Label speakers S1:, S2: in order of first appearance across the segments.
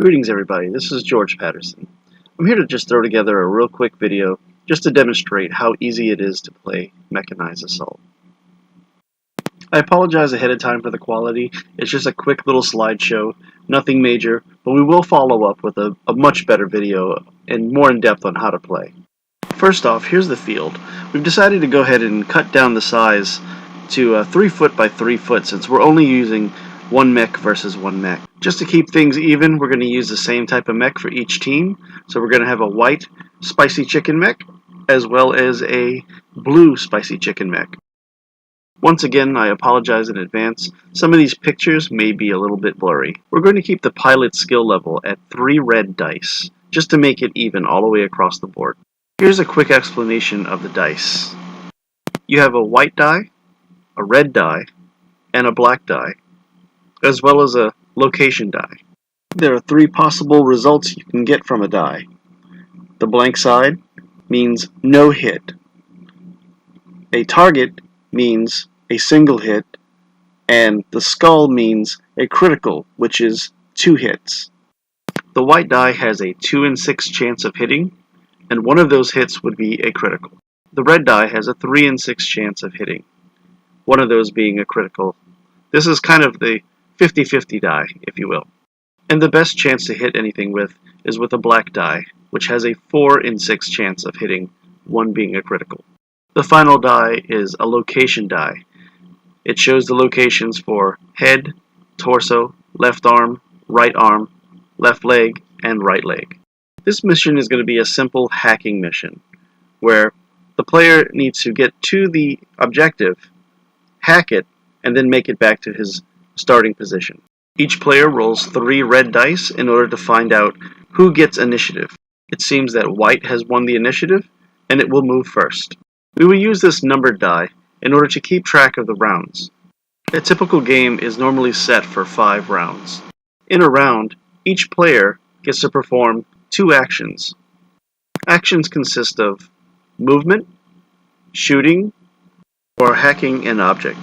S1: Greetings everybody, this is George Patterson. I'm here to just throw together a real quick video just to demonstrate how easy it is to play Mechanized Assault. I apologize ahead of time for the quality. It's just a quick little slideshow, nothing major, but we will follow up with a much better video and more in depth on how to play. First off, here's the field. We've decided to go ahead and cut down the size to 3 foot by 3 foot since we're only using one mech versus one mech. Just to keep things even, we're going to use the same type of mech for each team. So we're going to have a white spicy chicken mech as well as a blue spicy chicken mech. Once again, I apologize in advance. Some of these pictures may be a little bit blurry. We're going to keep the pilot skill level at 3 red dice, just to make it even all the way across the board. Here's a quick explanation of the dice. You have a white die, a red die, and a black die, as well as a location die. There are 3 possible results you can get from a die. The blank side means no hit. A target means a single hit, and the skull means a critical, which is 2 hits. The white die has a 2 in 6 chance of hitting, and one of those hits would be a critical. The red die has a 3 in 6 chance of hitting, one of those being a critical. This is kind of the 50-50 die, if you will. And the best chance to hit anything with is with a black die, which has a 4 in 6 chance of hitting, one being a critical. The final die is a location die. It shows the locations for head, torso, left arm, left leg, and right leg. This mission is going to be a simple hacking mission, where the player needs to get to the objective, hack it, and then make it back to his starting position. Each player rolls 3 red dice in order to find out who gets initiative. It seems that white has won the initiative, and it will move first. We will use this numbered die in order to keep track of the rounds. A typical game is normally set for 5 rounds. In a round, each player gets to perform 2 actions. Actions consist of movement, shooting, or hacking an object.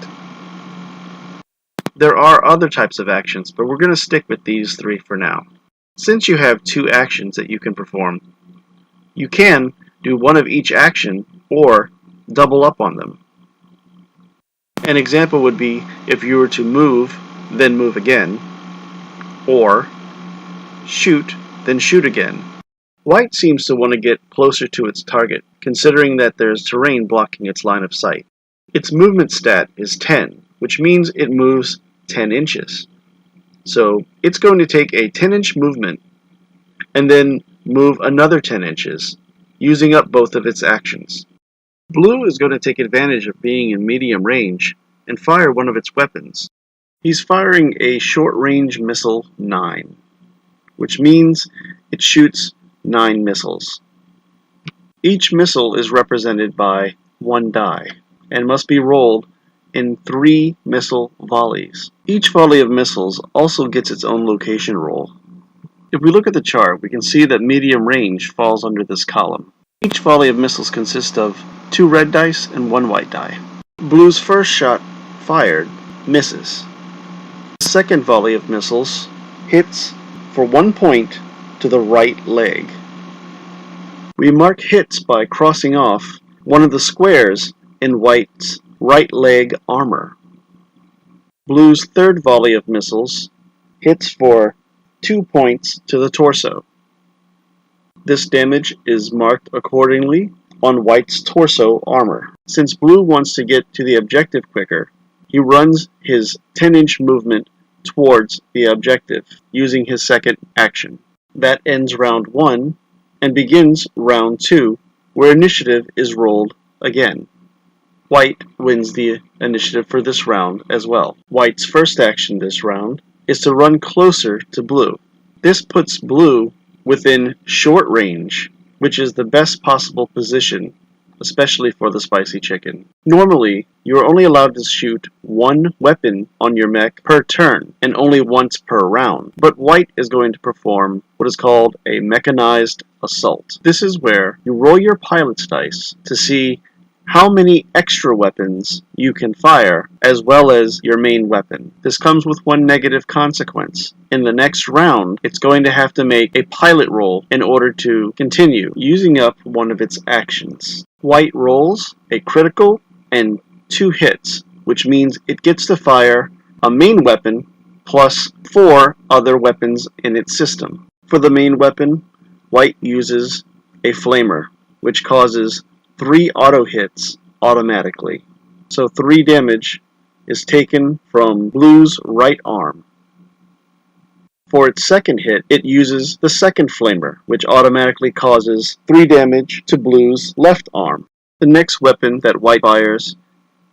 S1: There are other types of actions, but we're going to stick with these 3 for now. Since you have 2 actions that you can perform, you can do one of each action or double up on them. An example would be if you were to move, then move again, or shoot, then shoot again. White seems to want to get closer to its target, considering that there's terrain blocking its line of sight. Its movement stat is 10, which means it moves 10 inches. So it's going to take a 10-inch movement and then move another 10 inches, using up both of its actions. Blue is going to take advantage of being in medium range and fire one of its weapons. He's firing a short-range missile 9, which means it shoots 9 missiles. Each missile is represented by 1 die and must be rolled in 3 missile volleys. Each volley of missiles also gets its own location roll. If we look at the chart, we can see that medium range falls under this column. Each volley of missiles consists of 2 red dice and 1 white die. Blue's first shot fired misses. The second volley of missiles hits for 1 point to the right leg. We mark hits by crossing off one of the squares in white's right leg armor. Blue's third volley of missiles hits for 2 points to the torso. This damage is marked accordingly on white's torso armor. Since blue wants to get to the objective quicker, he runs his 10-inch movement towards the objective using his second action. That ends round 1 and begins round 2, where initiative is rolled again. White wins the initiative for this round as well. White's first action this round is to run closer to blue. This puts blue within short range, which is the best possible position, especially for the spicy chicken. Normally, you are only allowed to shoot 1 weapon on your mech per turn, and only once per round. But white is going to perform what is called a mechanized assault. This is where you roll your pilot's dice to see how many extra weapons you can fire, as well as your main weapon. This comes with one negative consequence. In the next round, it's going to have to make a pilot roll in order to continue, using up one of its actions. White rolls a critical and 2 hits, which means it gets to fire a main weapon plus 4 other weapons in its system. For the main weapon, White uses a flamer, which causes 3 auto hits automatically. So 3 damage is taken from Blue's right arm. For its second hit, it uses the second flamer, which automatically causes 3 damage to Blue's left arm. The next weapon that White fires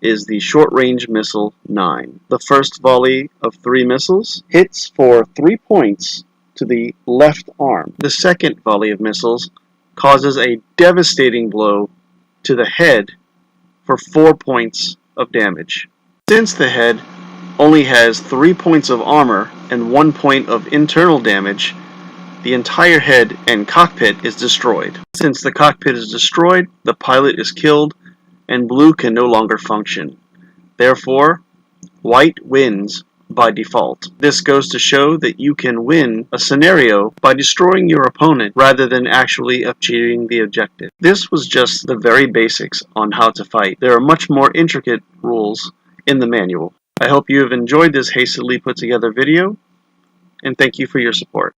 S1: is the short-range missile 9. The first volley of 3 missiles hits for 3 points to the left arm. The second volley of missiles causes a devastating blow to the head for 4 points of damage. Since the head only has 3 points of armor and 1 point of internal damage, the entire head and cockpit is destroyed. Since the cockpit is destroyed, the pilot is killed and Blue can no longer function. Therefore, White wins by default. This goes to show that you can win a scenario by destroying your opponent rather than actually achieving the objective. This was just the very basics on how to fight. There are much more intricate rules in the manual. I hope you have enjoyed this hastily put together video, and thank you for your support.